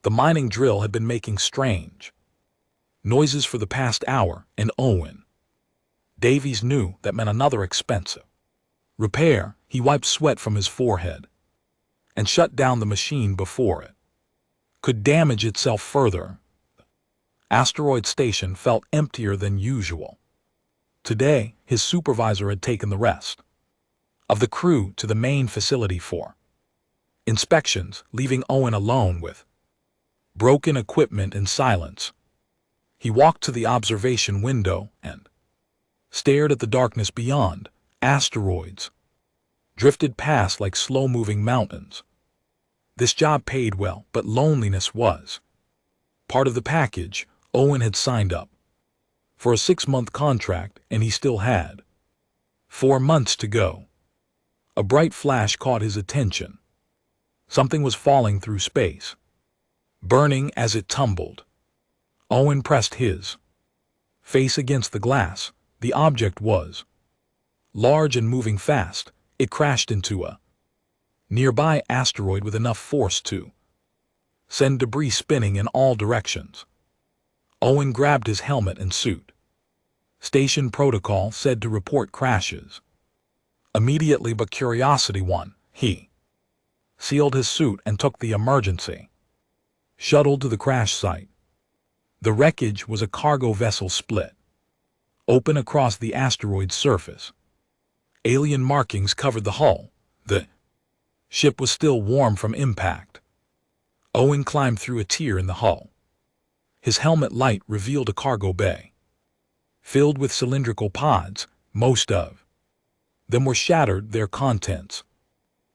The mining drill had been making strange noises for the past hour, and Owen Davies knew that meant another expensive repair. He wiped sweat from his forehead and shut down the machine before it could damage itself further. The asteroid station felt emptier than usual. Today, his supervisor had taken the rest of the crew to the main facility for inspections, leaving Owen alone with broken equipment and silence. He walked to the observation window and stared at the darkness beyond. Asteroids drifted past like slow-moving mountains. This job paid well, but loneliness was part of the package. Owen had signed up for a 6-month contract, and he still had 4 months to go. A bright flash caught his attention. Something was falling through space, burning as it tumbled. Owen pressed his face against the glass. The object was large and moving fast. It crashed into a nearby asteroid with enough force to send debris spinning in all directions. Owen grabbed his helmet and suit. Station protocol said to report crashes immediately, but curiosity won. He sealed his suit and took the emergency shuttle to the crash site. The wreckage was a cargo vessel split open across the asteroid's surface. Alien markings covered the hull. The ship was still warm from impact. Owen climbed through a tear in the hull. His helmet light revealed a cargo bay filled with cylindrical pods. Most of them were shattered, their contents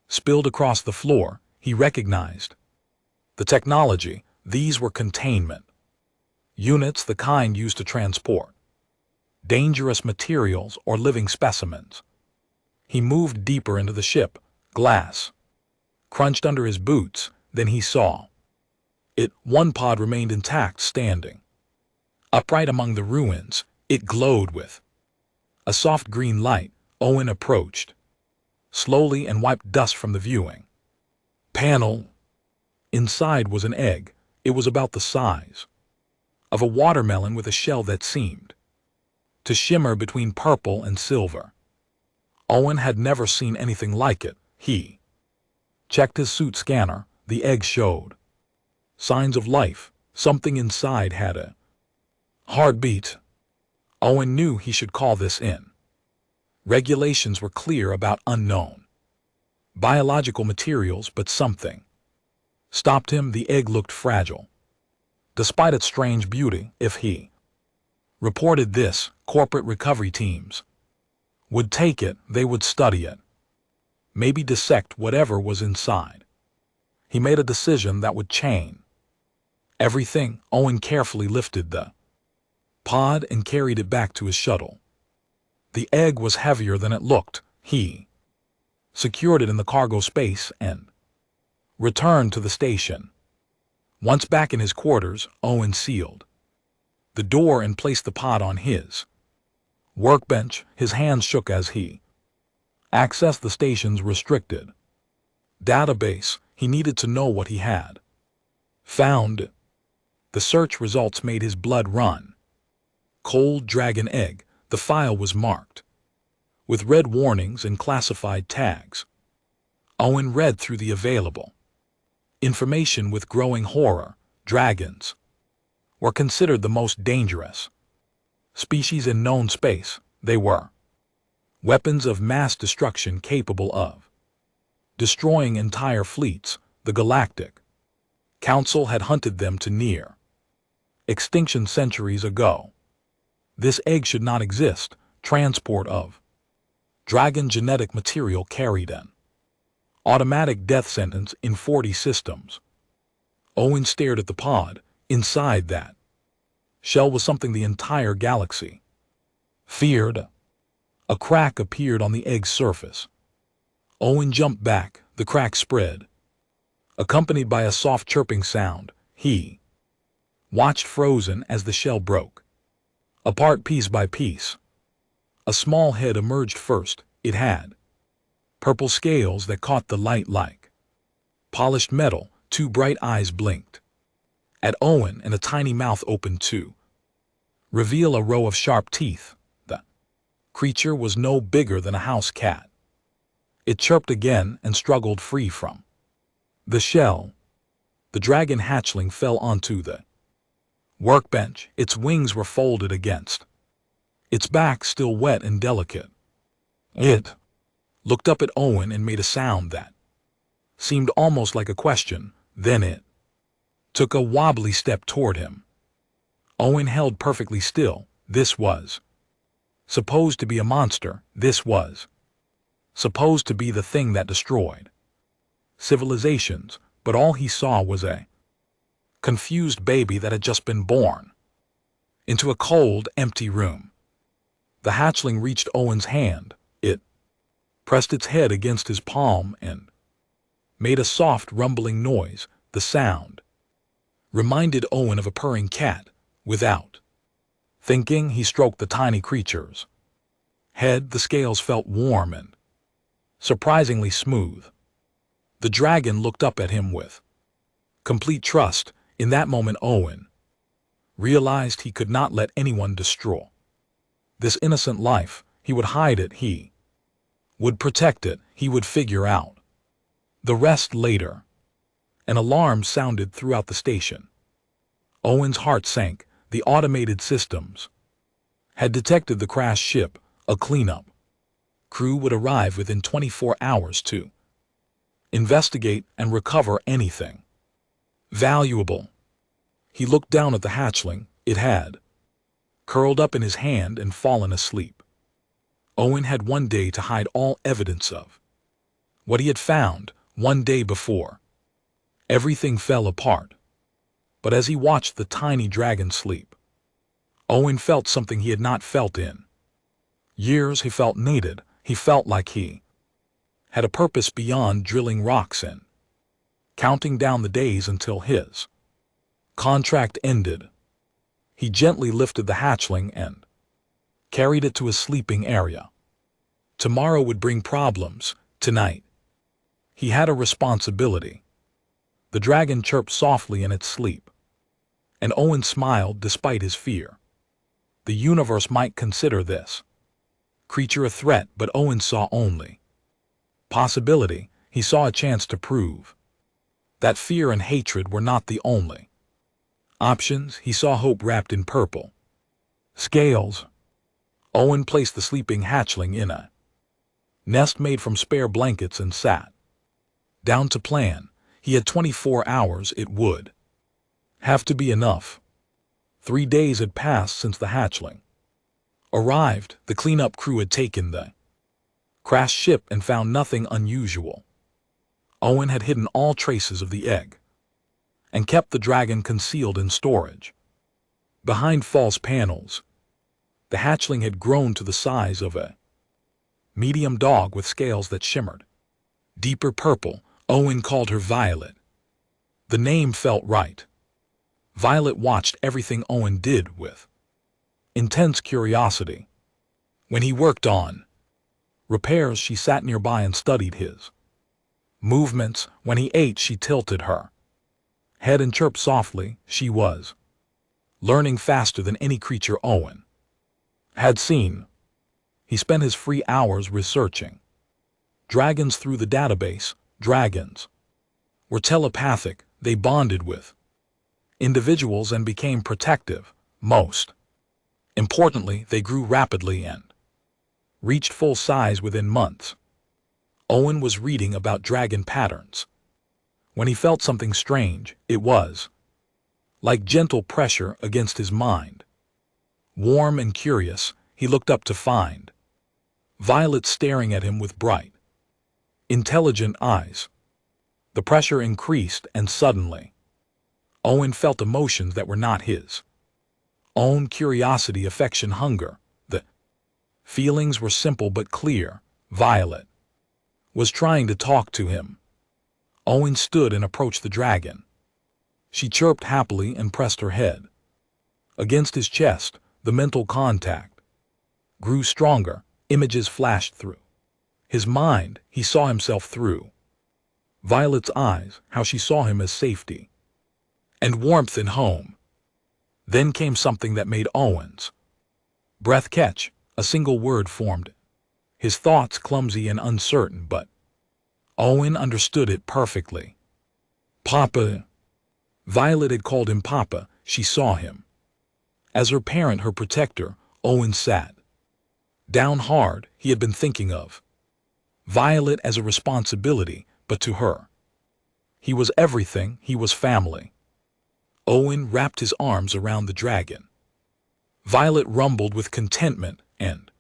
spilled across the floor. He recognized the technology. These were containment units, the kind used to transport dangerous materials or living specimens. He moved deeper into the ship. Glass crunched under his boots. Then he saw it. One pod remained intact, standing upright among the ruins. It glowed with a soft green light. Owen approached slowly and wiped dust from the viewing panel. Inside was an egg. It was about the size of a watermelon, with a shell that seemed to shimmer between purple and silver. Owen had never seen anything like it. He checked his suit scanner. The egg showed signs of life. Something inside had a heartbeat. Owen knew he should call this in. Regulations were clear about unknown biological materials, but something stopped him. The egg looked fragile, despite its strange beauty. If he reported this, corporate recovery teams would take it. They would study it, maybe dissect whatever was inside. He made a decision that would change everything. Owen carefully lifted the pod and carried it back to his shuttle. The egg was heavier than it looked. He secured it in the cargo space and returned to the station. Once back in his quarters, Owen sealed the door and placed the pod on his workbench. His hands shook as he accessed the station's restricted database. He needed to know what he had found. The search results made his blood run cold. Dragon egg. The file was marked with red warnings and classified tags. Owen read through the available information with growing horror. Dragons were considered the most dangerous species in known space. They were weapons of mass destruction capable of destroying entire fleets. The Galactic Council had hunted them to near extinction centuries ago. This egg should not exist. Transport of dragon genetic material carried an automatic death sentence in 40 systems. Owen stared at the pod. Inside that shell was something the entire galaxy feared. A crack appeared on the egg's surface. Owen jumped back. The crack spread, accompanied by a soft chirping sound. He watched frozen as the shell broke apart piece by piece. A small head emerged first. It had purple scales that caught the light like polished metal. 2 bright eyes blinked At Owen, and a tiny mouth opened to reveal a row of sharp teeth. The creature was no bigger than a house cat. It chirped again and struggled free from the shell. The dragon hatchling fell onto the workbench. Its wings were folded against its back, still wet and delicate. It looked up at Owen and made a sound that seemed almost like a question. Then it took a wobbly step toward him. Owen held perfectly still. This was supposed to be a monster. This was supposed to be the thing that destroyed civilizations, but all he saw was a confused baby that had just been born into a cold, empty room. The hatchling reached Owen's hand. It pressed its head against his palm and made a soft, rumbling noise. The sound reminded Owen of a purring cat. Without thinking, he stroked the tiny creature's head. The scales felt warm and surprisingly smooth. The dragon looked up at him with complete trust. In that moment, Owen realized he could not let anyone destroy this innocent life. He would hide it. He would protect it. He would figure out the rest later. An alarm sounded throughout the station. Owen's heart sank. The automated systems had detected the crashed ship. A cleanup crew would arrive within 24 hours to investigate and recover anything valuable. He looked down at the hatchling. It had curled up in his hand and fallen asleep. Owen had one day to hide all evidence of what he had found. One day before everything fell apart. But as he watched the tiny dragon sleep, Owen felt something he had not felt in years. He felt needed. He felt like he had a purpose beyond drilling rocks and counting down the days until his contract ended. He gently lifted the hatchling and carried it to his sleeping area. Tomorrow would bring problems. Tonight, he had a responsibility. The dragon chirped softly in its sleep, and Owen smiled despite his fear. The universe might consider this creature a threat, but Owen saw only possibility. He saw a chance to prove that fear and hatred were not the only options. He saw hope wrapped in purple scales. Owen placed the sleeping hatchling in a nest made from spare blankets and sat down to plan. He had 24 hours. It would have to be enough. 3 days had passed since the hatchling arrived. The cleanup crew had taken the crashed ship and found nothing unusual. Owen had hidden all traces of the egg and kept the dragon concealed in storage behind false panels. The hatchling had grown to the size of a medium dog with scales that shimmered deeper purple. Owen called her Violet. The name felt right. Violet watched everything Owen did with intense curiosity. When he worked on repairs, she sat nearby and studied his movements. When he ate, she tilted her head and chirped softly. She was learning faster than any creature Owen had seen. He spent his free hours researching dragons through the database. Dragons were telepathic. They bonded with individuals and became protective. Most importantly, they grew rapidly and reached full size within months. Owen was reading about dragon patterns. When he felt something strange, it was like gentle pressure against his mind. Warm and curious, he looked up to find Violet staring at him with bright, intelligent eyes. The pressure increased, and suddenly, Owen felt emotions that were not his own: curiosity, affection, hunger. The feelings were simple but clear. Violet was trying to talk to him. Owen stood and approached the dragon. She chirped happily and pressed her head against his chest. The mental contact grew stronger. Images flashed through his mind. He saw himself through Violet's eyes, how she saw him as safety and warmth in home. Then came something that made Owen's breath catch. A single word formed. His thoughts clumsy and uncertain, but Owen understood it perfectly. Papa. Violet had called him Papa. She saw him as her parent, her protector. Owen sat down hard. He had been thinking of Violet as a responsibility, but to her, he was everything. He was family. Owen wrapped his arms around the dragon. Violet rumbled with contentment, and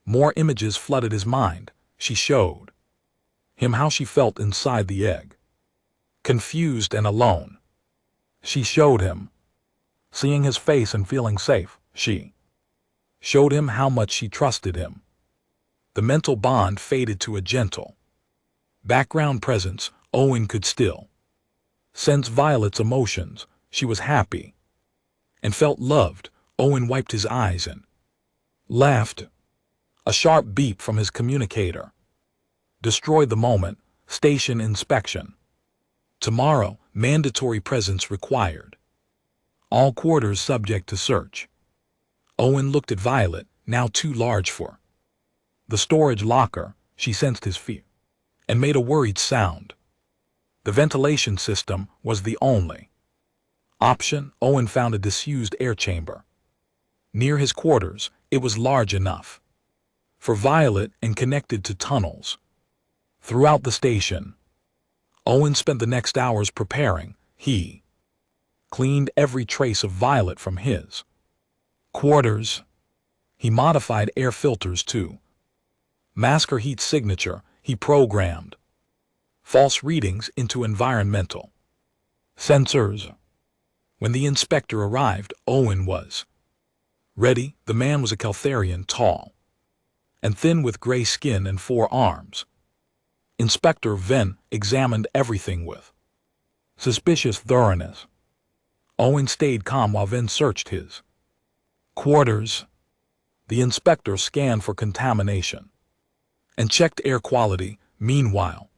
more images flooded his mind. She showed him how she felt inside the egg, confused and alone. She showed him seeing his face and feeling safe. She showed him how much she trusted him. The mental bond faded to a gentle background presence. Owen could still sense Violet's emotions. She was happy and felt loved. Owen wiped his eyes and laughed. A sharp beep from his communicator destroyed the moment. Station inspection. Tomorrow, mandatory presence required. All quarters subject to search. Owen looked at Violet, now too large for the storage locker. She sensed his fear and made a worried sound. The ventilation system was the only option. Owen found a disused air chamber near his quarters. It was large enough for Violet and connected to tunnels throughout the station. Owen spent the next hours preparing. He cleaned every trace of Violet from his quarters. He modified air filters to mask her heat signature. He programmed false readings into environmental sensors. When the inspector arrived, Owen was ready. The man was a Caltharian, tall and thin with gray skin and 4 arms. Inspector Venn examined everything with suspicious thoroughness. Owen stayed calm while Venn searched his quarters. The inspector scanned for contamination and checked air quality. Meanwhile,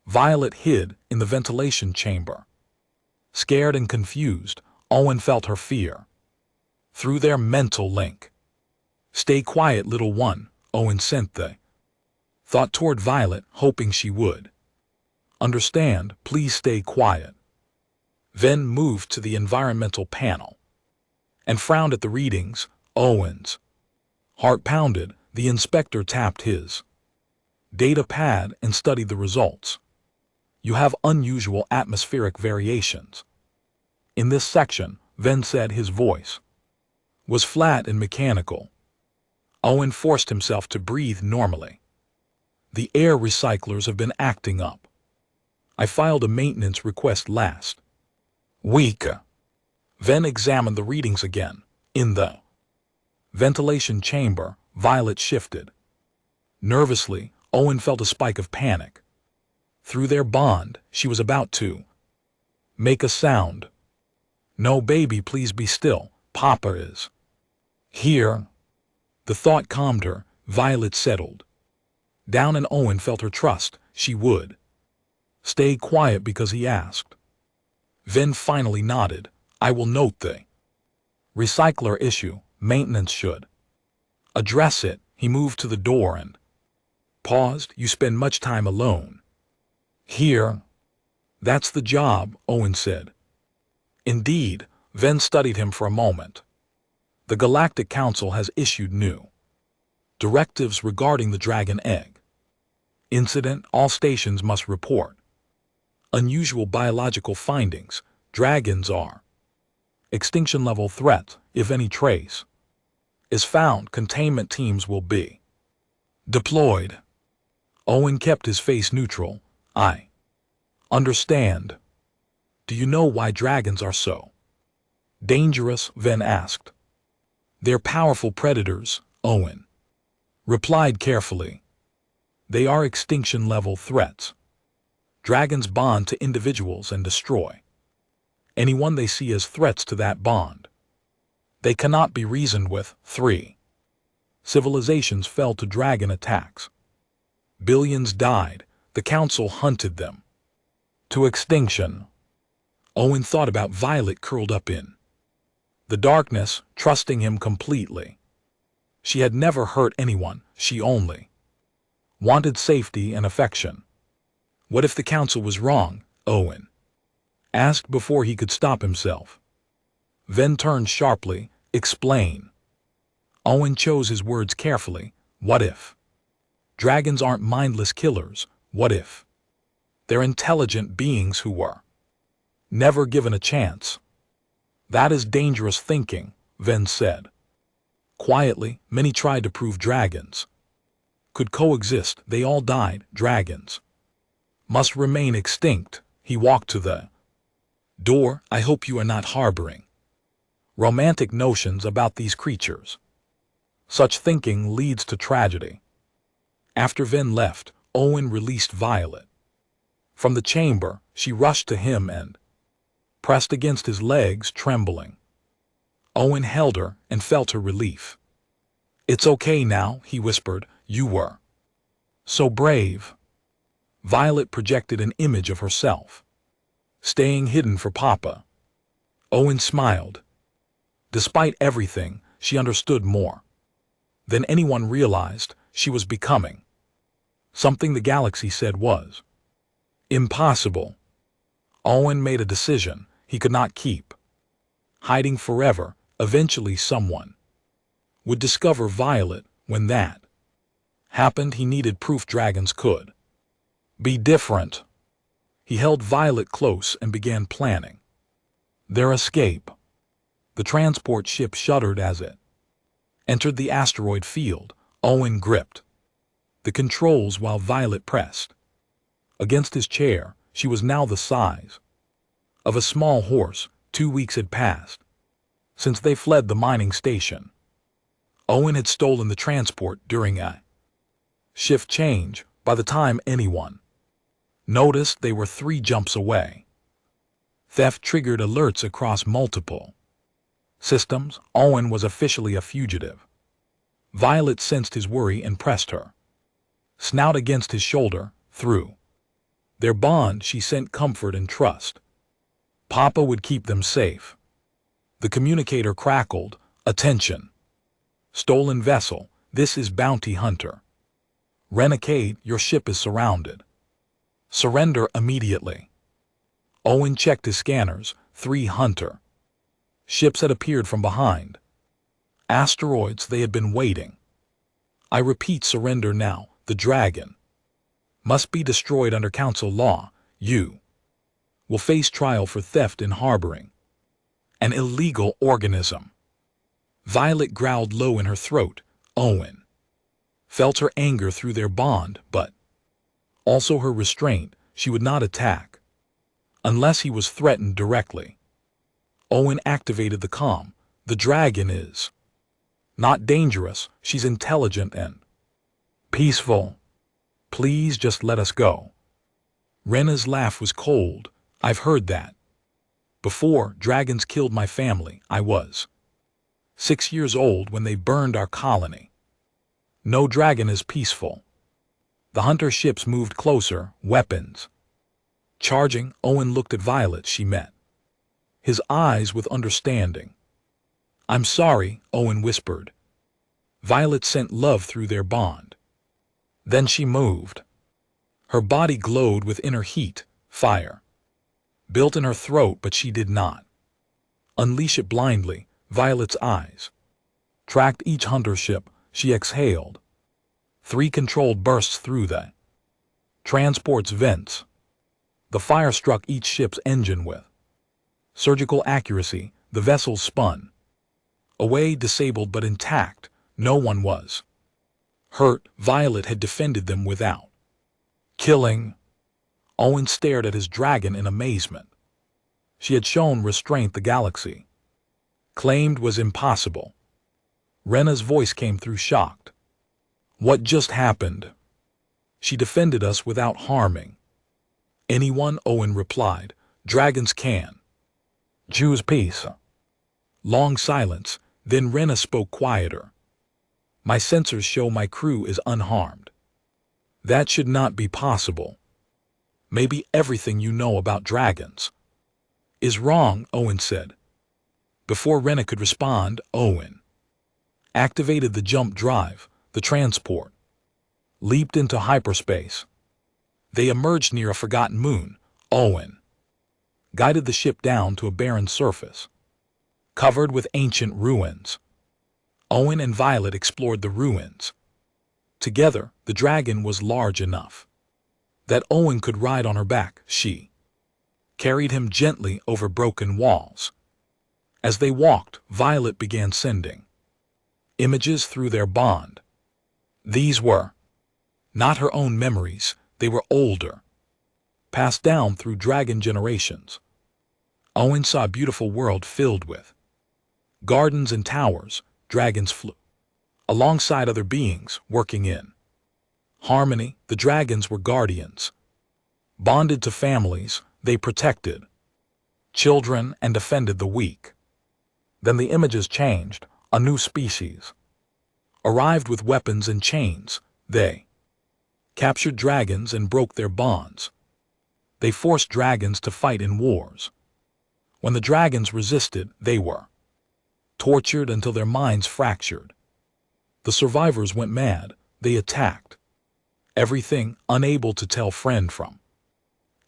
Violet hid in the ventilation chamber. Scared and confused, Owen felt her fear through their mental link. Stay quiet, little one. Owen sent the thought toward Violet, hoping she would understand. Please stay quiet. Venn moved to the environmental panel and frowned at the readings. Owen's heart pounded. The inspector tapped his data pad and studied the results. You have unusual atmospheric variations in this section, Venn said. His voice was flat and mechanical. Owen forced himself to breathe normally. The air recyclers have been acting up. I filed a maintenance request last week. Venn examined the readings again. In the ventilation chamber, Violet shifted nervously. Owen felt a spike of panic. Through their bond, she was about to make a sound. No, baby, please be still. Papa is here. The thought calmed her. Violet settled down and Owen felt her trust. She would stay quiet because he asked. Venn finally nodded. I will note the recycler issue. Maintenance should address it. He moved to the door and paused. You spend much time alone here. That's the job, Owen said. Indeed. Venn studied him for a moment. The Galactic Council has issued new directives regarding the dragon egg incident. All stations must report unusual biological findings. Dragons are extinction-level threats. If any trace is found, containment teams will be deployed. Owen kept his face neutral. I understand. Do you know why dragons are so dangerous? Venn asked. They're powerful predators, Owen replied carefully. They are extinction-level threats. Dragons bond to individuals and destroy anyone they see as threats to that bond. They cannot be reasoned with. 3 civilizations fell to dragon attacks. Billions died. The council hunted them to extinction. Owen thought about Violet curled up in the darkness, trusting him completely. She had never hurt anyone, she only wanted safety and affection. What if the council was wrong? Owen asked before he could stop himself. Then turned sharply. Explain. Owen chose his words carefully. What if dragons aren't mindless killers? What if they're intelligent beings who were never given a chance? That is dangerous thinking, Ven said. Quietly, many tried to prove dragons could coexist. They all died. Dragons must remain extinct. He walked to the door. I hope you are not harboring romantic notions about these creatures. Such thinking leads to tragedy. After Ven left, Owen released Violet from the chamber. She rushed to him and pressed against his legs, trembling. Owen held her and felt her relief. It's okay now, he whispered. You were so brave. Violet projected an image of herself staying hidden for Papa. Owen smiled. Despite everything, she understood more than anyone realized. She was becoming something the galaxy said was impossible. Owen made a decision. He could not keep hiding forever. Eventually someone would discover Violet. When that happened, he needed proof dragons could be different. He held Violet close and began planning their escape. The transport ship shuddered as it entered the asteroid field. Owen gripped the controls while Violet pressed against his chair. She was now the size of a small horse. 2 weeks had passed since they fled the mining station. Owen had stolen the transport during a shift change. By the time anyone noticed, they were 3 jumps away. Theft triggered alerts across multiple systems. Owen was officially a fugitive. Violet sensed his worry and pressed her snout against his shoulder. Through their bond, she sent comfort and trust. Papa would keep them safe. The communicator crackled. Attention. Stolen vessel. This is Bounty Hunter. Renegade, your ship is surrounded. Surrender immediately. Owen checked his scanners. 3 Hunter ships had appeared from behind asteroids. They had been waiting. I repeat, surrender now. The dragon must be destroyed under council law. You will face trial for theft and harboring an illegal organism. Violet growled low in her throat. Owen felt her anger through their bond, but also her restraint. She would not attack unless he was threatened directly. Owen activated the comm. The dragon is not dangerous. She's intelligent and peaceful. Please just let us go. Rena's laugh was cold. I've heard that before. Dragons killed my family. I was 6 years old when they burned our colony. No dragon is peaceful. The hunter ships moved closer, weapons charging. Owen looked at Violet. She met his eyes with understanding. I'm sorry, Owen whispered. Violet sent love through their bond. Then she moved. Her body glowed with inner heat. Fire built in her throat, but she did not unleash it blindly. Violet's eyes tracked each hunter ship. She exhaled. 3 controlled bursts through the transport's vents. The fire struck each ship's engine with surgical accuracy. The vessels spun away, disabled but intact. No one was hurt. Violet had defended them without killing. Owen stared at his dragon in amazement. She had shown restraint the galaxy claimed was impossible. Rena's voice came through, shocked. What just happened? She defended us without harming anyone, Owen replied. Dragons can choose peace. Long silence. Then Rena spoke quieter. My sensors show my crew is unharmed. That should not be possible. Maybe everything you know about dragons Is wrong, Owen said. Before Rena could respond, Owen activated the jump drive. The transport leaped into hyperspace. They emerged near a forgotten moon. Owen guided the ship down to a barren surface, covered with ancient ruins. Owen and Violet explored the ruins. Together, the dragon was large enough that Owen could ride on her back. She carried him gently over broken walls. As they walked, Violet began sending images through their bond. These were not her own memories, they were older, passed down through dragon generations. Owen saw a beautiful world filled with gardens and towers. Dragons flew alongside other beings, working in harmony. The dragons were guardians, bonded to families. They protected children and defended the weak. Then the images changed. A new species arrived with weapons and chains. They captured dragons and broke their bonds. They forced dragons to fight in wars. When the dragons resisted, they were tortured until their minds fractured. The survivors went mad. They attacked everything, unable to tell friend from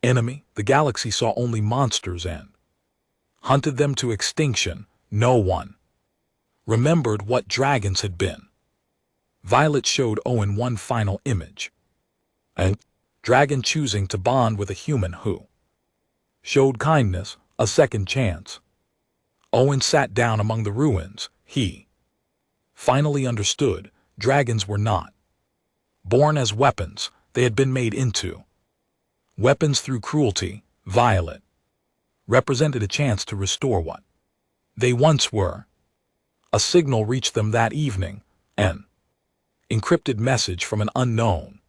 enemy. The galaxy saw only monsters and hunted them to extinction. No one remembered what dragons had been. Violet showed Owen one final image. A dragon choosing to bond with a human who showed kindness, a second chance. Owen sat down among the ruins. He finally understood. Dragons were not born as weapons. They had been made into weapons through cruelty. Violet represented a chance to restore what they once were. A signal reached them that evening, an encrypted message from an unknown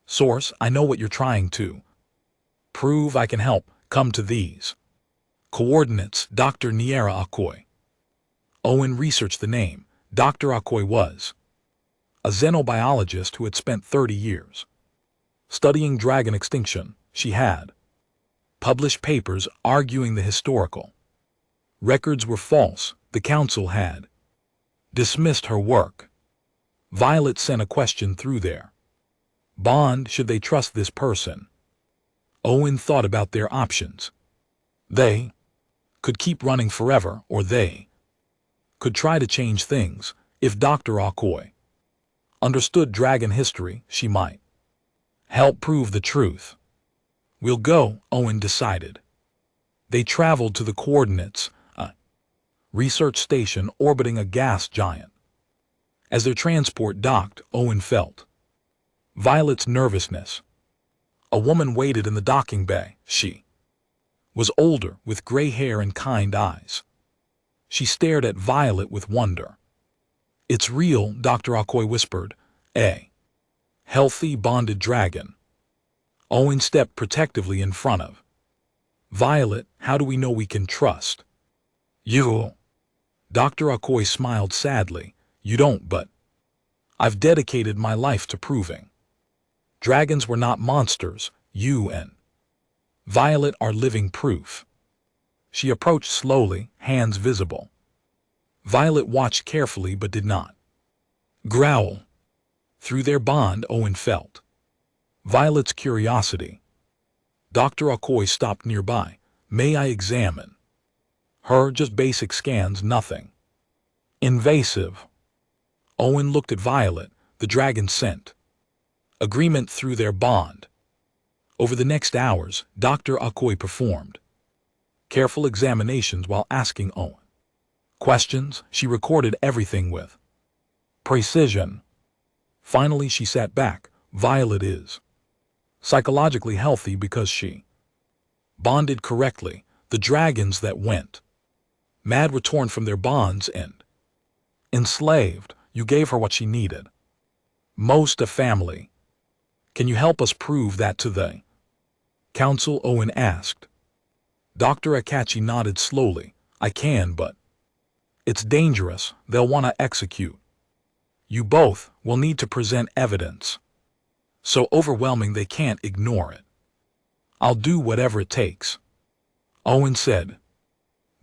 source. I know what you're trying to prove. I can help. Come to these coordinates. Dr. Niera Akoy. Owen researched the name. Dr. Akoy was a xenobiologist who had spent 30 years studying dragon extinction. She had published papers arguing the historical records were false. The council had dismissed her work. Violet sent a question through their bond. Should they trust this person? Owen thought about their options. They could keep running forever, or they could try to change things. If Dr. Akoy understood dragon history, she might help prove the truth. We'll go, Owen decided. They traveled to the coordinates, a research station orbiting a gas giant. As their transport docked, Owen felt Violet's nervousness. A woman waited in the docking bay. She was older, with gray hair and kind eyes. She stared at Violet with wonder. It's real, Dr. Akoy whispered. A healthy, bonded dragon. Owen stepped protectively in front of Violet. How do we know we can trust you? Dr. Akoy smiled sadly. You don't, but I've dedicated my life to proving dragons were not monsters. You and Violet are living proof. She approached slowly, hands visible. Violet watched carefully but did not growl. Through their bond, Owen felt Violet's curiosity. Dr. Akoy stopped nearby. May I examine her? Just basic scans, nothing invasive. Owen looked at Violet. The dragon sent agreement through their bond. Over the next hours, Dr. Akoy performed careful examinations while asking Owen questions. She recorded everything with precision. Finally, she sat back. Violet is psychologically healthy because she bonded correctly. The dragons that went mad were torn from their bonds and enslaved. You gave her what she needed most, a family. Can you help us prove that to the council? Owen asked. Dr. Akachi nodded slowly. I can, but it's dangerous. They'll want to execute you both. Will need to present evidence so overwhelming they can't ignore it. I'll do whatever it takes. Owen said.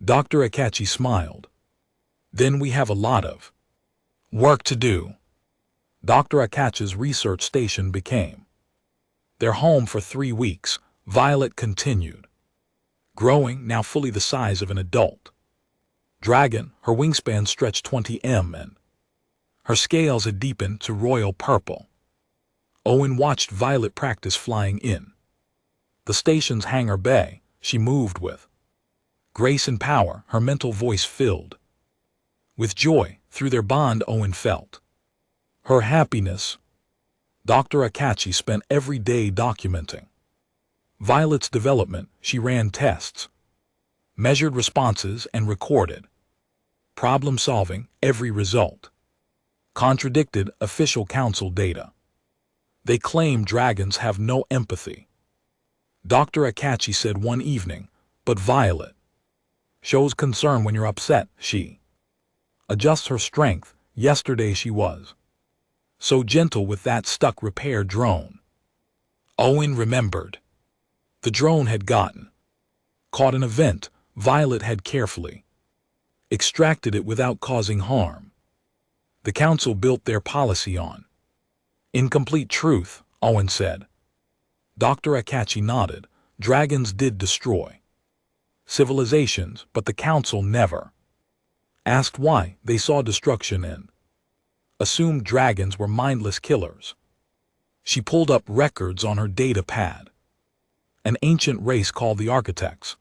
Dr. Akachi smiled. Then we have a lot of work to do. Dr. Akachi's research station became their home for 3 weeks. Violet continued, growing, now fully the size of an adult dragon. Her wingspan stretched 20 m and her scales had deepened to royal purple. Owen watched Violet practice flying in the station's hangar bay. She moved with grace and power, her mental voice filled with joy. Through their bond, Owen felt her happiness. Dr. Akachi spent every day documenting Violet's development. She ran tests, measured responses, and recorded problem-solving. Every result contradicted official council data. They claim dragons have no empathy, Dr. Akachi said one evening, but Violet shows concern when you're upset. She adjusts her strength. Yesterday she was so gentle with that stuck repair drone. Owen remembered. The drone had gotten caught in a vent. Violet had carefully extracted it without causing harm. The council built their policy on incomplete truth, Owen said. Dr. Akachi nodded. Dragons did destroy civilizations, but the council never asked why. They saw destruction and assumed dragons were mindless killers. She pulled up records on her data pad. An ancient race called the Architects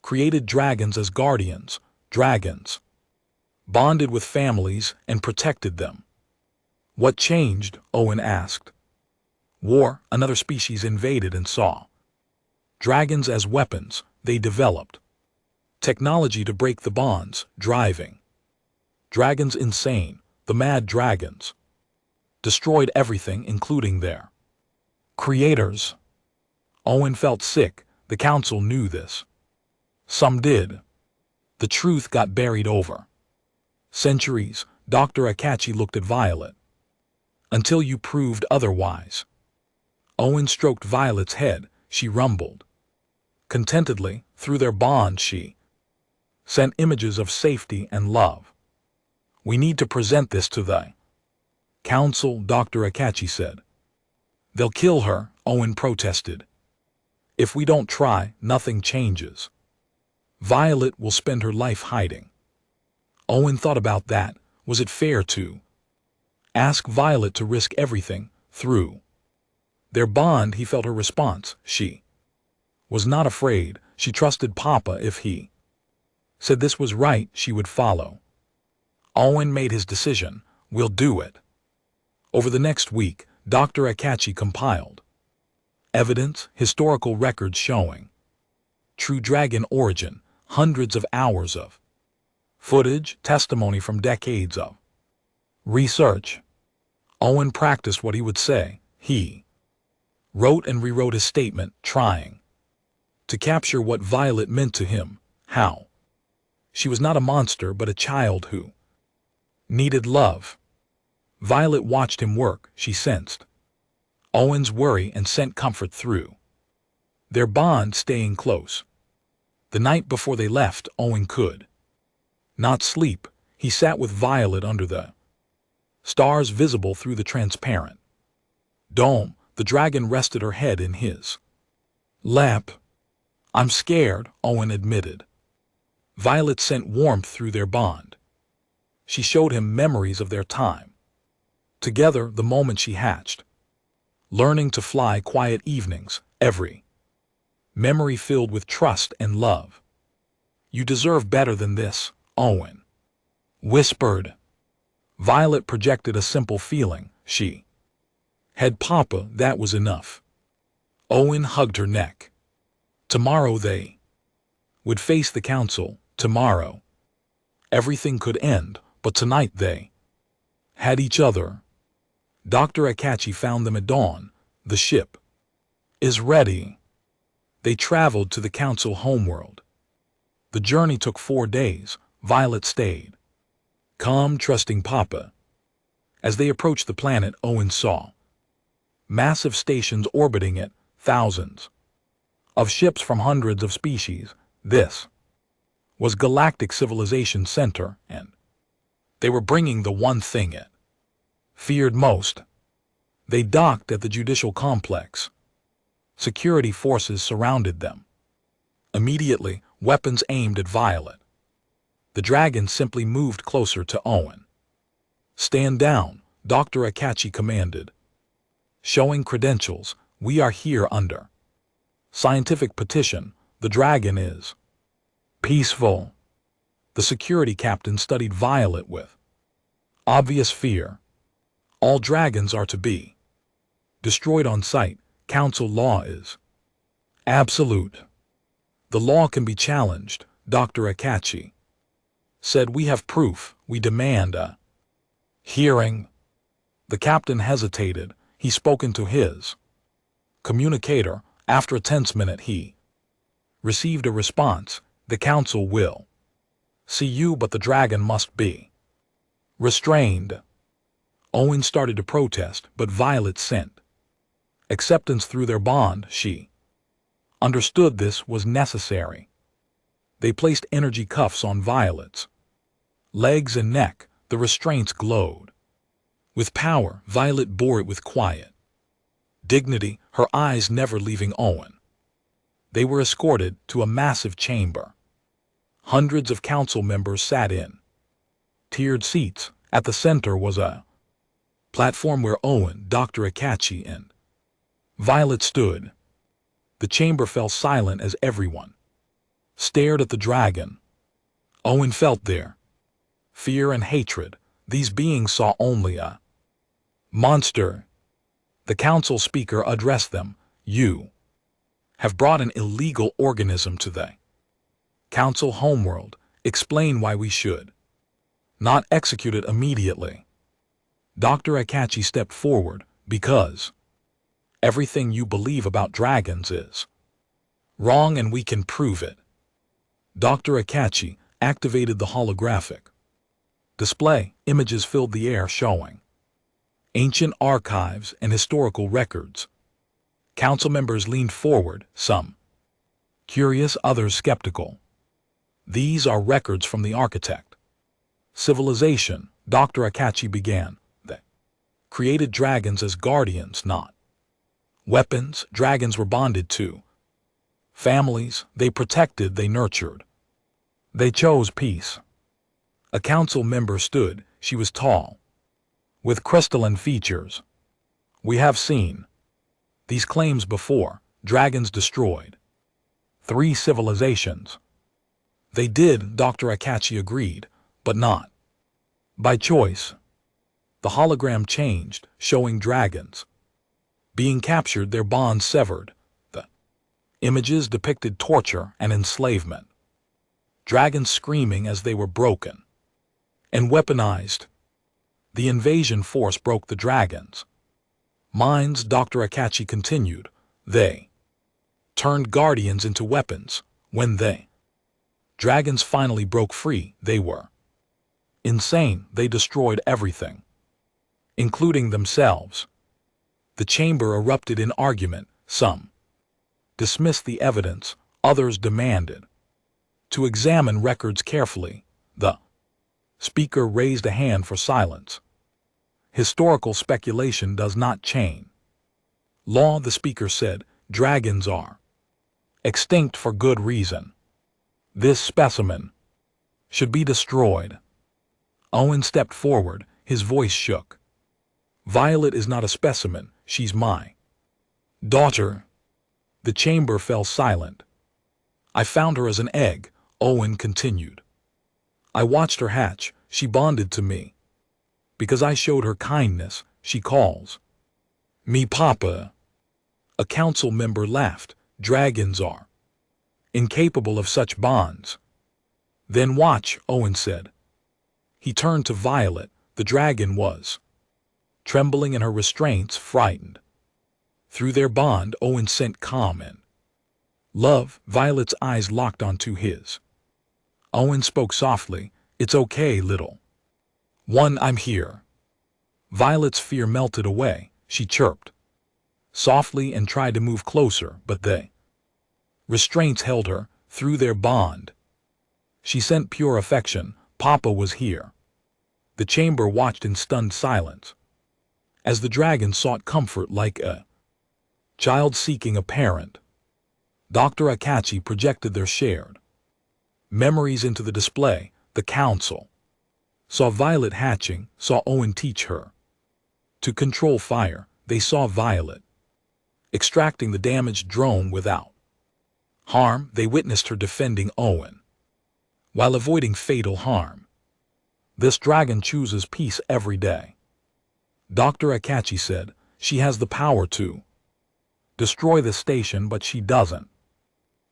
created dragons as guardians. Dragons bonded with families and protected them. What changed? Owen asked. War. Another species invaded and saw dragons as weapons. They developed technology to break the bonds, driving dragons insane. The mad dragons destroyed everything, including their creators. Owen felt sick. The council knew this. Some did. The truth got buried over centuries. Dr. Akachi looked at Violet. Until you proved otherwise. Owen stroked Violet's head. She rumbled contentedly. Through their bond she sent images of safety and love. We need to present this to the council, Dr. Akachi said. They'll kill her, Owen protested. If we don't try, nothing changes. Violet will spend her life hiding. Owen thought about that. Was it fair to ask Violet to risk everything? Through their bond, he felt her response. She was not afraid. She trusted Papa. If he said this was right, she would follow. Owen made his decision. We'll do it. Over the next week, Dr. Akachi compiled evidence, historical records showing true dragon origin, hundreds of hours of footage, testimony from decades of research. Owen practiced what he would say. He wrote and rewrote his statement, trying to capture what Violet meant to him. How she was not a monster, but a child who needed love. Violet watched him work. She sensed Owen's worry and sent comfort through their bond, staying close. The night before they left, Owen could not sleep. He sat with Violet under the stars visible through the transparent dome. The dragon rested her head in his lap. I'm scared, Owen admitted. Violet sent warmth through their bond. She showed him memories of their time together, the moment she hatched, learning to fly, quiet evenings, every memory filled with trust and love. You deserve better than this, Owen whispered. Violet projected a simple feeling. She had Papa. That was enough. Owen hugged her neck. Tomorrow they would face the council. Tomorrow everything could end, but tonight they had each other. Dr. Akachi found them at dawn. The ship is ready. They traveled to the council homeworld. The journey took 4 days. Violet stayed calm, trusting Papa. As they approached the planet, Owen saw massive stations orbiting it, thousands of ships from hundreds of species. This was Galactic Civilization Center, and they were bringing the one thing it feared most. They docked at the judicial complex. Security forces surrounded them. Immediately, weapons aimed at Violet. The dragon simply moved closer to Owen. "Stand down," Dr. Akachi commanded. Showing credentials, "We are here under scientific petition. The dragon is peaceful." The security captain studied Violet with obvious fear. "All dragons are to be destroyed on sight. Council law is absolute. The law can be challenged," Dr. Akachi said. "We have proof. We demand a hearing." The captain hesitated. He spoke into his communicator. After a tense minute, he received a response. "The council will see you, but the dragon must be restrained." Owen started to protest, but Violet sent acceptance through their bond. She understood this was necessary. They placed energy cuffs on Violet's legs and neck. The restraints glowed with power. Violet bore it with quiet dignity, her eyes never leaving Owen. They were escorted to a massive chamber. Hundreds of council members sat in tiered seats. At the center was a platform where Owen, Dr. Akachi, and Violet stood. The chamber fell silent as everyone stared at the dragon. Owen felt their fear and hatred. These beings saw only a monster. The council speaker addressed them. "You have brought an illegal organism to the council homeworld. Explain why we should not execute it immediately." Dr. Akachi stepped forward. "Because everything you believe about dragons is wrong, and we can prove it." Dr. Akachi activated the holographic display. Images filled the air showing ancient archives and historical records. Council members leaned forward, some curious, others skeptical. "These are records from the architect civilization," Dr. Akachi began. "They created dragons as guardians, not weapons. Dragons were bonded to families. They protected, they nurtured. They chose peace." A council member stood. She was tall, with crystalline features. "We have seen these claims before. Dragons destroyed 3 civilizations." "They did," Dr. Akachi agreed, "but not by choice." The hologram changed, showing dragons being captured, their bonds severed. The images depicted torture and enslavement. Dragons screaming as they were broken and weaponized. The invasion force broke the dragons' minds, Dr. Akachi continued. "They turned guardians into weapons. When the dragons finally broke free, they were insane. They destroyed everything, including themselves." The chamber erupted in argument. Some dismissed the evidence, others demanded to examine records carefully. The speaker raised a hand for silence. "Historical speculation does not change law," the speaker said. "Dragons are extinct for good reason. This specimen should be destroyed." Owen stepped forward, his voice shook. "Violet is not a specimen. She's my daughter." The chamber fell silent. "I found her as an egg," Owen continued. "I watched her hatch. She bonded to me. Because I showed her kindness, she calls me Papa." A council member laughed. "Dragons are incapable of such bonds." "Then watch," Owen said. He turned to Violet. The dragon was trembling in her restraints, frightened. Through their bond, Owen sent calm and love. Violet's eyes locked onto his. Owen spoke softly. "It's okay, little one, I'm here." Violet's fear melted away. She chirped softly and tried to move closer, but the restraints held her. through their bond. She sent pure affection. Papa was here. The chamber watched in stunned silence, as the dragon sought comfort like a child seeking a parent. Dr. Akachi projected their shared memories into the display. The council saw Violet hatching, saw Owen teach her to control fire. They saw Violet extracting the damaged drone without harm. They witnessed her defending Owen while avoiding fatal harm. This dragon chooses peace every day. Dr. Akachi said, she has the power to destroy the station, but she doesn't.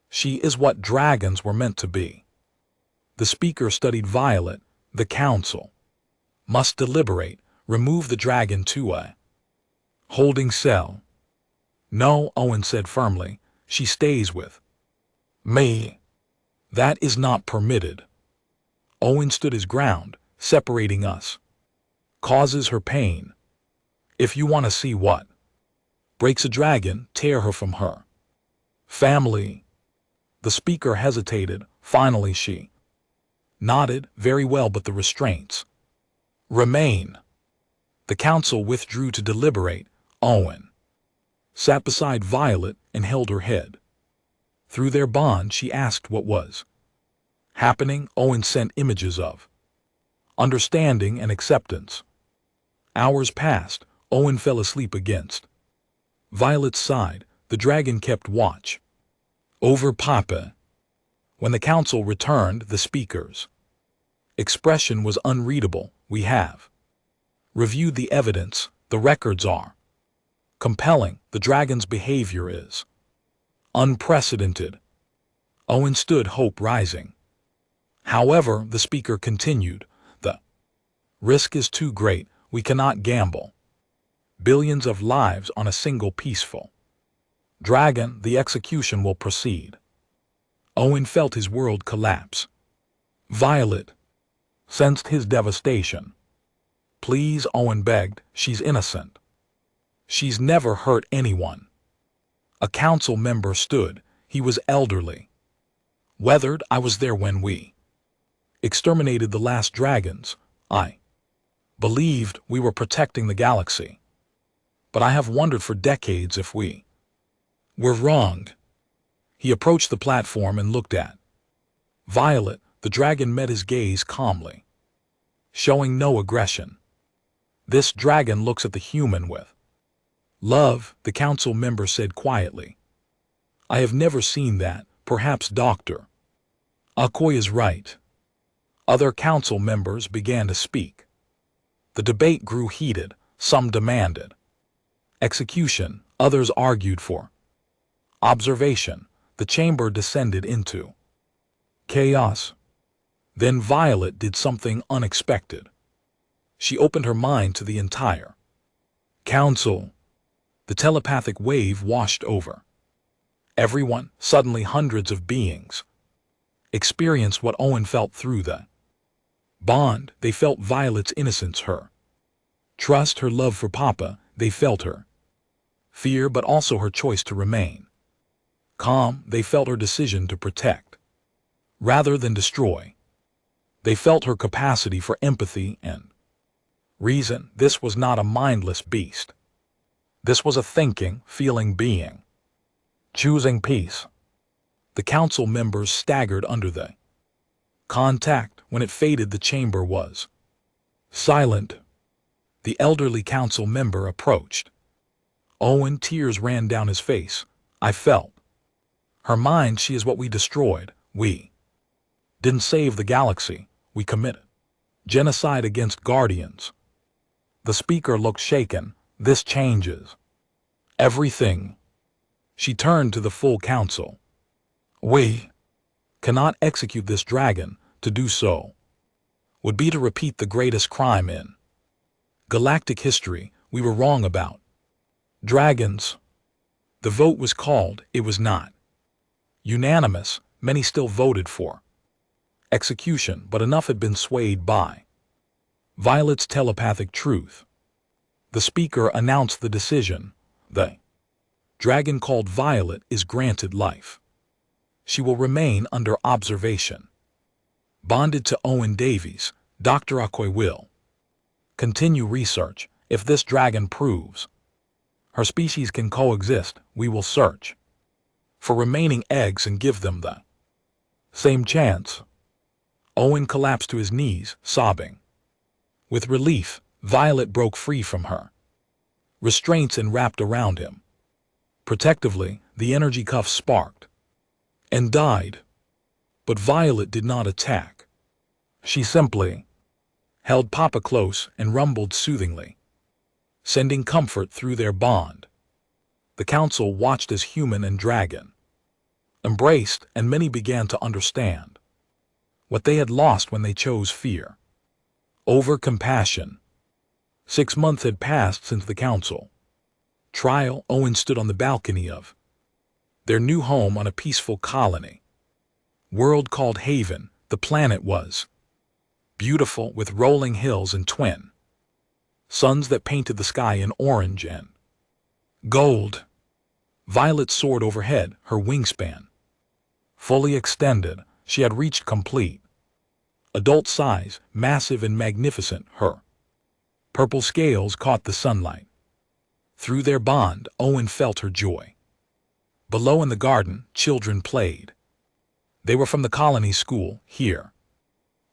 She is what dragons were meant to be. The speaker studied Violet. The council must deliberate. Remove the dragon to a holding cell. No, Owen said firmly. She stays with me. That is not permitted. Owen stood his ground. Separating us causes her pain. If you want to see what breaks a dragon, tear her from her family. The speaker hesitated. Finally she nodded. Very well, but the restraints remain. The council withdrew to deliberate. Owen sat beside Violet and held her head. Through their bond, she asked what was happening. Owen sent images of understanding and acceptance. Hours passed. Owen fell asleep against Violet's side. The dragon kept watch over Papa. When the council returned, the speaker's expression was unreadable. We have reviewed the evidence. The records are compelling. The dragon's behavior is unprecedented. Owen stood, hope rising. However, the speaker continued, the risk is too great. We cannot gamble billions of lives on a single peaceful dragon. The execution will proceed. Owen felt his world collapse. Violet sensed his devastation. Please, Owen begged, she's innocent. She's never hurt anyone. A council member stood. He was elderly. Weathered. I was there when we exterminated the last dragons. I believed we were protecting the galaxy. But I have wondered for decades if we were wrong. He approached the platform and looked at Violet. The dragon met his gaze calmly, showing no aggression. This dragon looks at the human with love, the council member said quietly. I have never seen that. Perhaps Dr. Akoy is right. Other council members began to speak. The debate grew heated. Some demanded execution. Others argued for observation. The chamber descended into chaos. Then Violet did something unexpected. She opened her mind to the entire council. The telepathic wave washed over everyone. Suddenly hundreds of beings experienced what Owen felt through the bond. They felt Violet's innocence, her trust, her love for Papa. They felt her fear, but also her choice to remain calm. They felt her decision to protect rather than destroy. They felt her capacity for empathy and reason. This was not a mindless beast. This was a thinking, feeling being, choosing peace. The council members staggered under the contact. When it faded, the chamber was silent. The elderly council member approached Owen. Tears ran down his face. I felt her mind. She is what we destroyed. We didn't save the galaxy. We committed genocide against guardians. The speaker looked shaken. This changes everything. She turned to the full council. We cannot execute this dragon. To do so would be to repeat the greatest crime in galactic history. We were wrong about dragons. The vote was called. It was not unanimous. Many still voted for execution, but enough had been swayed by Violet's telepathic truth. The speaker announced the decision. The dragon called Violet is granted life. She will remain under observation. Bonded to Owen Davies, Dr. HFY will continue research. If this dragon proves her species can coexist, we will search for remaining eggs and give them the same chance. Owen collapsed to his knees, sobbing. With relief, Violet broke free from her restraints and wrapped around him. Protectively, the energy cuff sparked and died. But Violet did not attack. She simply held Papa close and rumbled soothingly, sending comfort through their bond. The council watched as human and dragon embraced, and many began to understand what they had lost when they chose fear over compassion. 6 months had passed since the council trial. Owen stood on the balcony of their new home on a peaceful colony world called Haven. The planet was beautiful, with rolling hills and twin suns that painted the sky in orange and gold. Violet soared overhead, her wingspan fully extended. She had reached complete adult size, massive and magnificent. Her purple scales caught the sunlight. Through their bond, Owen felt her joy. Below in the garden, children played. They were from the colony school, here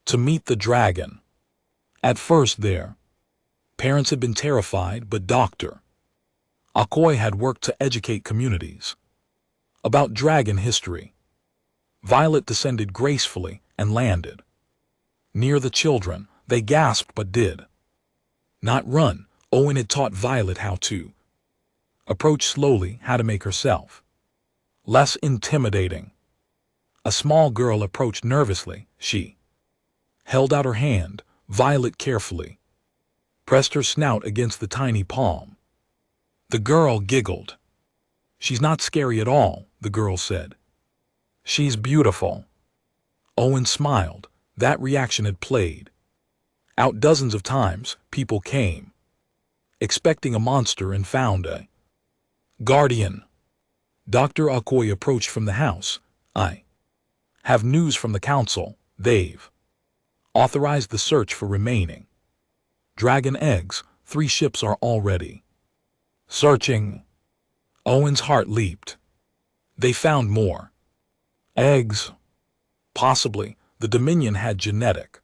to meet the dragon. At first their parents had been terrified, but Dr. HFY had worked to educate communities about dragon history. Violet descended gracefully and landed near the children. They gasped but did not run. Owen had taught Violet how to approach slowly, how to make herself less intimidating. A small girl approached nervously. She held out her hand. Violet carefully pressed her snout against the tiny palm. The girl giggled. "She's not scary at all," the girl said. "She's beautiful." Owen smiled. That reaction had played out dozens of times. People came expecting a monster and found a guardian. Dr. HFY approached from the house. "I have news from the council. They've authorized the search for remaining dragon eggs. 3 ships are already searching." Owen's heart leaped. They found more eggs. Possibly, the Dominion had genetic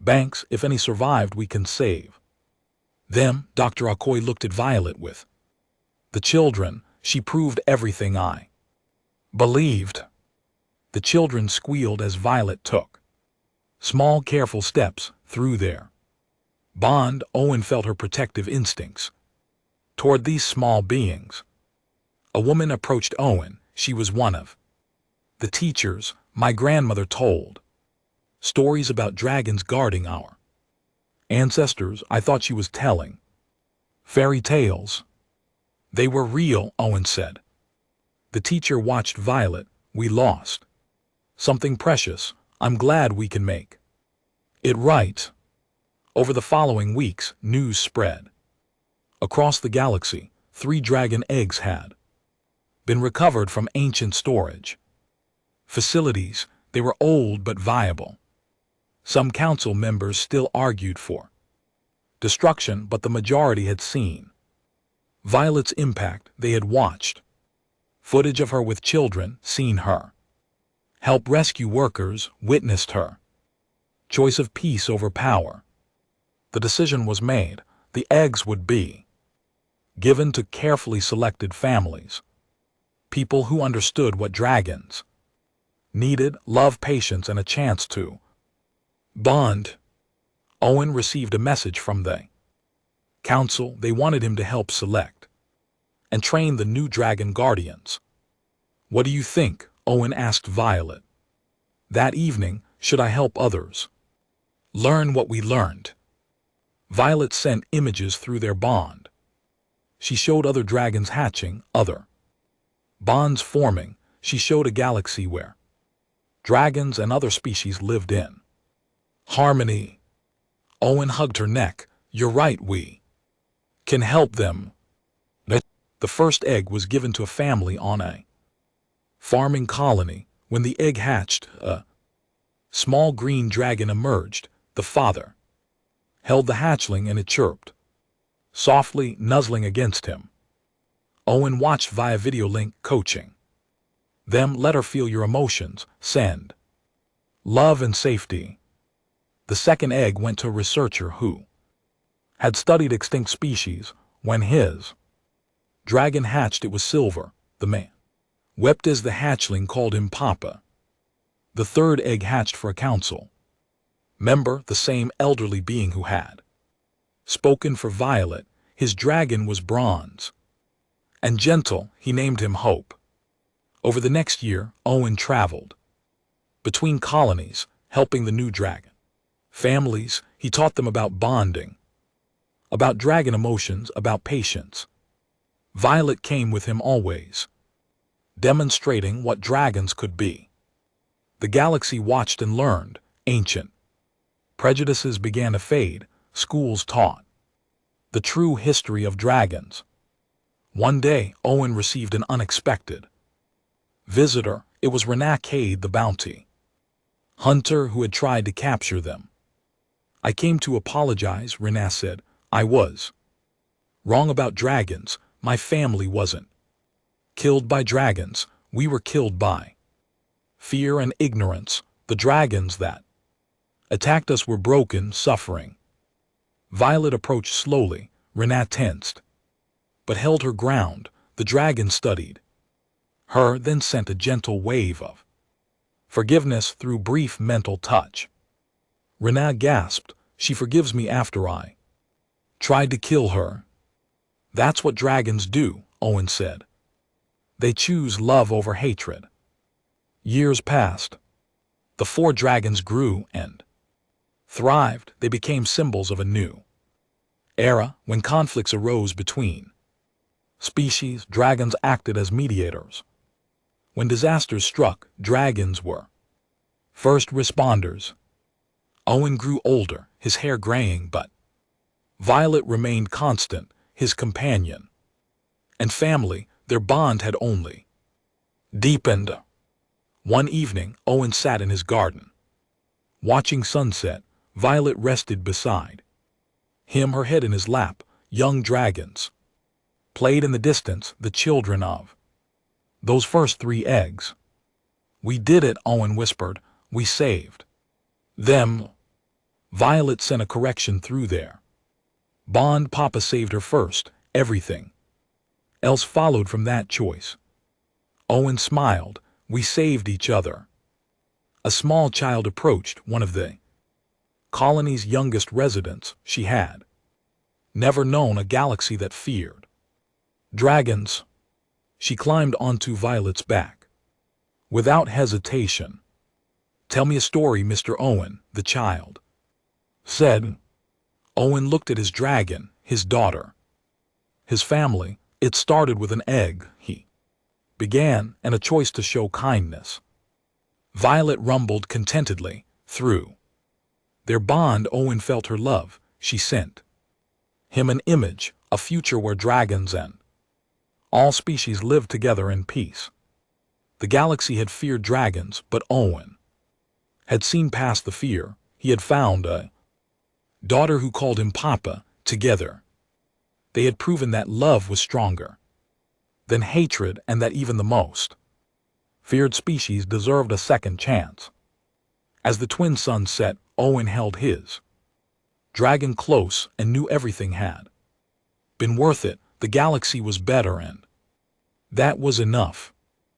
banks. If any survived, we can save them. Dr. HFY looked at Violet with the children. She proved everything I believed. The children squealed as Violet took small, careful steps through their bond. Owen felt her protective instincts toward these small beings. A woman approached Owen. She was one of the teachers. "My grandmother told stories about dragons guarding our ancestors. I thought she was telling fairy tales." "They were real," Owen said. The teacher watched Violet. "We lost something precious. I'm glad we can make it right." Over the following weeks, news spread across the galaxy. 3 dragon eggs had been recovered from ancient storage facilities. They were old but viable. Some council members still argued for destruction, but the majority had seen Violet's impact. They had watched footage of her with children, seen her help rescue workers, witnessed her choice of peace over power. The decision was made. The eggs would be given to carefully selected families, people who understood what dragons needed: love, patience, and a chance to bond. Owen received a message from the council. They wanted him to help select and train the new dragon guardians. "What do you think?" Owen asked Violet. That evening, "Should I help others learn what we learned?" Violet sent images through their bond. She showed other dragons hatching, other bonds forming. She showed a galaxy where dragons and other species lived in harmony. Owen hugged her neck. "You're right, we can help them." The first egg was given to a family on a farming colony. When the egg hatched, a small green dragon emerged. The father held the hatchling and it chirped, softly nuzzling against him. Owen watched via video link coaching. Them let her feel your emotions, send love and safety. The second egg went to a researcher who had studied extinct species. When his dragon hatched, it was silver. The man wept as the hatchling called him Papa. The third egg hatched for a council member, the same elderly being who had spoken for Violet. His dragon was bronze and gentle. He named him Hope. Over the next year, Owen traveled between colonies, helping the new dragon families. He taught them about bonding, about dragon emotions, about patience. Violet came with him always, demonstrating what dragons could be. The galaxy watched and learned. Ancient prejudices began to fade. Schools taught the true history of dragons. One day, Owen received an unexpected visitor. It was Renaa Cade, the bounty hunter who had tried to capture them. I came to apologize, Renaa said. I was wrong about dragons. My family wasn't killed by dragons. We were killed by fear and ignorance. The dragons that attacked us were broken, suffering. Violet approached slowly. Renaa tensed, but held her ground. The dragon studied her, then sent a gentle wave of forgiveness through brief mental touch. Renaa gasped. She forgives me after I tried to kill her. That's what dragons do, Owen said. They choose love over hatred. Years passed. The 4 dragons grew and thrived. They became symbols of a new era. When conflicts arose between species, dragons acted as mediators. When disasters struck, dragons were first responders. Owen grew older, his hair graying, but Violet remained constant, his companion and family. Their bond had only deepened. One evening, Owen sat in his garden, watching sunset. Violet rested beside him, her head in his lap. Young dragons played in the distance, the children of those first 3 eggs. We did it, Owen whispered. We saved them. Violet sent a correction through their bond. Papa saved her first. Everything else followed from that choice. Owen smiled. We saved each other. A small child approached, one of the colony's youngest residents. She had never known a galaxy that feared dragons. She climbed onto Violet's back without hesitation. Tell me a story, Mr. Owen, the child said. Owen looked at his dragon, his daughter, his family. It started with an egg, he began, and a choice to show kindness. Violet rumbled contentedly. Through their bond, Owen felt her love. She sent him an image, a future where dragons and all species lived together in peace. The galaxy had feared dragons, but Owen had seen past the fear. He had found a daughter who called him Papa. Together, they had proven that love was stronger than hatred, and that even the most feared species deserved a second chance. As the twin suns set, Owen held his dragon close and knew everything had been worth it. The galaxy was better, and that was enough.